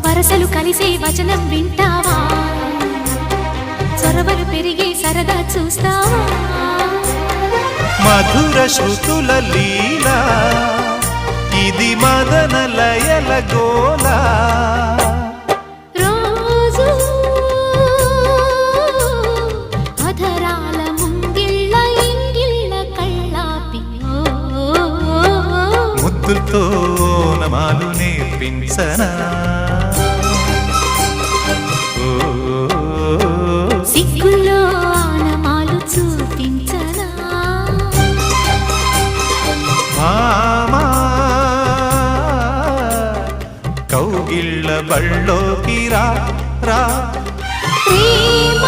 వరసలు కలిసే వచనం వింటావా చొరవలు పెరిగే సరదా చూస్తావా మధుర శృతుల లీలా ఇది మదన లయల గోలా రోజు అధరాల ముంగిళ్ళ ఇంగిళ్ళ కళ్ళాపి ముద్దుతో నమాలు నేర్పించనా సిగ్గుల్లో ఆనమాలు చూపించనా మామా కౌగిళ్ళ బళ్ళోకి రా రా ప్రేమ